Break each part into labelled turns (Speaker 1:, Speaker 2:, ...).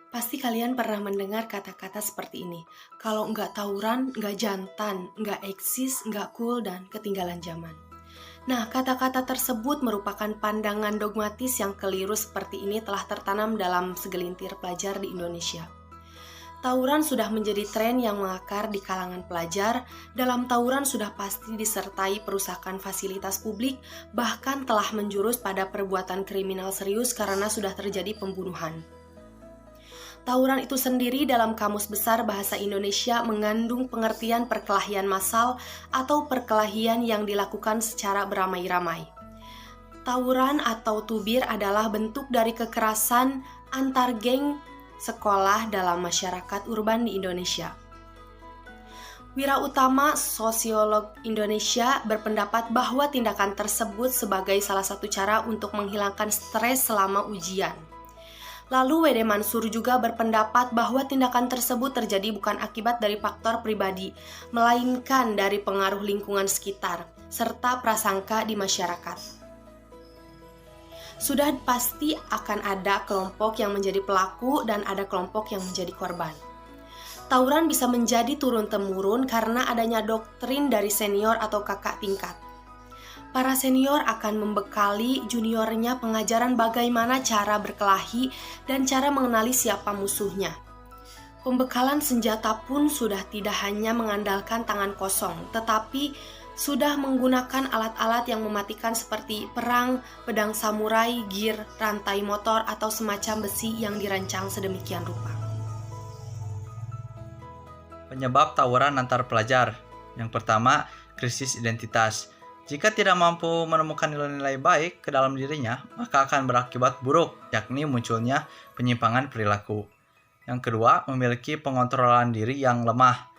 Speaker 1: Pasti kalian pernah mendengar kata-kata seperti ini. Kalau nggak tawuran, nggak jantan, nggak eksis, nggak cool, dan ketinggalan zaman. Nah, kata-kata tersebut merupakan pandangan dogmatis yang keliru seperti ini telah tertanam dalam segelintir pelajar di Indonesia. Tawuran sudah menjadi tren yang mengakar di kalangan pelajar. Dalam tawuran sudah pasti disertai perusakan fasilitas publik, bahkan telah menjurus pada perbuatan kriminal serius karena sudah terjadi pembunuhan. Tawuran itu sendiri dalam Kamus Besar Bahasa Indonesia mengandung pengertian perkelahian massal atau perkelahian yang dilakukan secara beramai-ramai. Tawuran atau tubir adalah bentuk dari kekerasan antar geng sekolah dalam masyarakat urban di Indonesia. Wirautama, sosiolog Indonesia, berpendapat bahwa tindakan tersebut sebagai salah satu cara untuk menghilangkan stres selama ujian. Lalu W.D. Mansur juga berpendapat bahwa tindakan tersebut terjadi bukan akibat dari faktor pribadi, melainkan dari pengaruh lingkungan sekitar, serta prasangka di masyarakat. Sudah pasti akan ada kelompok yang menjadi pelaku dan ada kelompok yang menjadi korban. Tawuran bisa menjadi turun-temurun karena adanya doktrin dari senior atau kakak tingkat. Para senior akan membekali juniornya pengajaran bagaimana cara berkelahi dan cara mengenali siapa musuhnya. Pembekalan senjata pun sudah tidak hanya mengandalkan tangan kosong, tetapi sudah menggunakan alat-alat yang mematikan seperti perang, pedang samurai, gear, rantai motor, atau semacam besi yang dirancang sedemikian rupa.
Speaker 2: Penyebab tawuran antar pelajar. Yang pertama, krisis identitas. Jika tidak mampu menemukan nilai-nilai baik ke dalam dirinya, maka akan berakibat buruk, yakni munculnya penyimpangan perilaku. Yang kedua, memiliki pengontrolan diri yang lemah.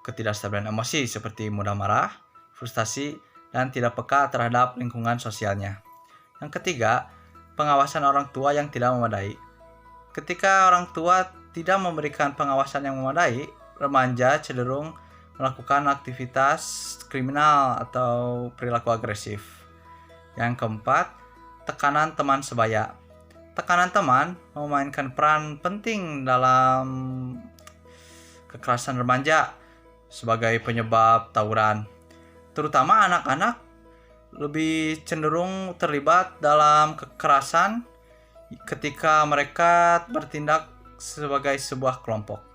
Speaker 2: Ketidakstabilan emosi seperti mudah marah, frustasi, dan tidak peka terhadap lingkungan sosialnya. Yang ketiga, pengawasan orang tua yang tidak memadai. Ketika orang tua tidak memberikan pengawasan yang memadai, remaja cenderung melakukan aktivitas kriminal atau perilaku agresif. Yang keempat, tekanan teman sebaya. Tekanan teman memainkan peran penting dalam kekerasan remaja sebagai penyebab tawuran. Terutama anak-anak lebih cenderung terlibat dalam kekerasan ketika mereka bertindak sebagai sebuah kelompok.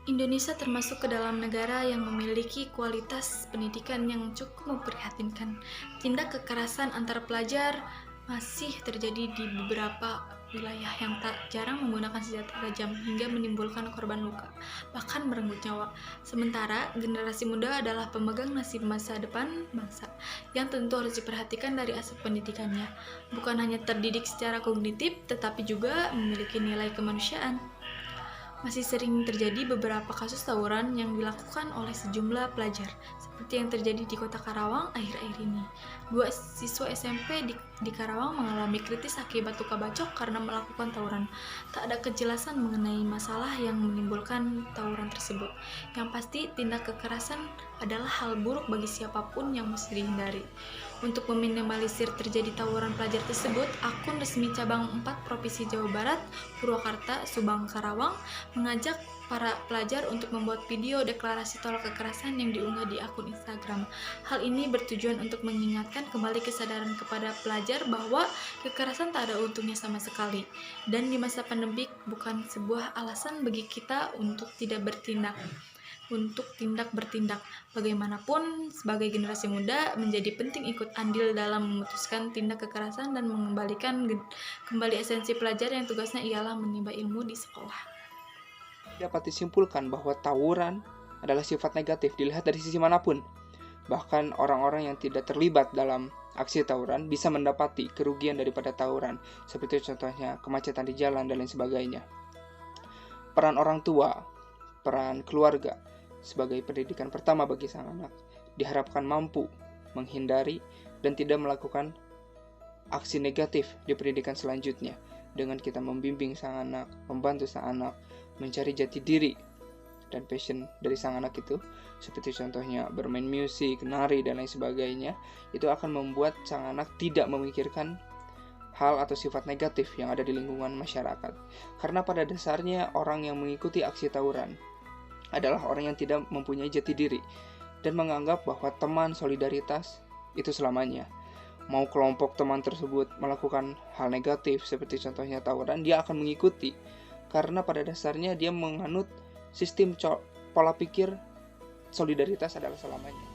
Speaker 3: Indonesia termasuk ke dalam negara yang memiliki kualitas pendidikan yang cukup memprihatinkan. Tindak kekerasan antar pelajar masih terjadi di beberapa wilayah yang tak jarang menggunakan senjata tajam hingga menimbulkan korban luka, bahkan merenggut nyawa. Sementara, generasi muda adalah pemegang nasib masa depan bangsa, yang tentu harus diperhatikan dari aspek pendidikannya. Bukan hanya terdidik secara kognitif, tetapi juga memiliki nilai kemanusiaan. Masih sering terjadi beberapa kasus tawuran yang dilakukan oleh sejumlah pelajar, seperti yang terjadi di kota Karawang akhir-akhir ini. 2 siswa SMP di Karawang mengalami kritis akibat luka bacok karena melakukan tawuran. Tak ada kejelasan mengenai masalah yang menimbulkan tawuran tersebut. Yang pasti, tindak kekerasan adalah hal buruk bagi siapapun yang mesti dihindari. Untuk meminimalisir terjadi tawuran pelajar tersebut, akun resmi cabang 4 Provinsi Jawa Barat, Purwakarta, Subang, Karawang, mengajak para pelajar untuk membuat video deklarasi tolak kekerasan yang diunggah di akun Instagram. Hal ini bertujuan untuk mengingatkan kembali kesadaran kepada pelajar bahwa kekerasan tak ada untungnya sama sekali. Dan di masa pandemik bukan sebuah alasan bagi kita untuk tidak bertindak. Bertindak. Bagaimanapun, sebagai generasi muda, menjadi penting ikut andil dalam memutuskan tindak kekerasan dan mengembalikan kembali esensi pelajar yang tugasnya ialah menimba ilmu di sekolah.
Speaker 4: Dapat disimpulkan bahwa tawuran adalah sifat negatif dilihat dari sisi manapun. Bahkan orang-orang yang tidak terlibat dalam aksi tawuran bisa mendapati kerugian daripada tawuran, seperti contohnya kemacetan di jalan dan lain sebagainya. Peran orang tua, peran keluarga sebagai pendidikan pertama bagi sang anak diharapkan mampu menghindari dan tidak melakukan aksi negatif di pendidikan selanjutnya dengan kita membimbing sang anak, membantu sang anak mencari jati diri dan passion dari sang anak itu, seperti contohnya bermain musik, nari dan lain sebagainya. Itu akan membuat sang anak tidak memikirkan hal atau sifat negatif yang ada di lingkungan masyarakat. Karena pada dasarnya orang yang mengikuti aksi tawuran adalah orang yang tidak mempunyai jati diri dan menganggap bahwa teman solidaritas itu selamanya. Mau kelompok teman tersebut melakukan hal negatif seperti contohnya tawuran, dia akan mengikuti karena pada dasarnya dia menganut sistem pola pikir solidaritas adalah selamanya.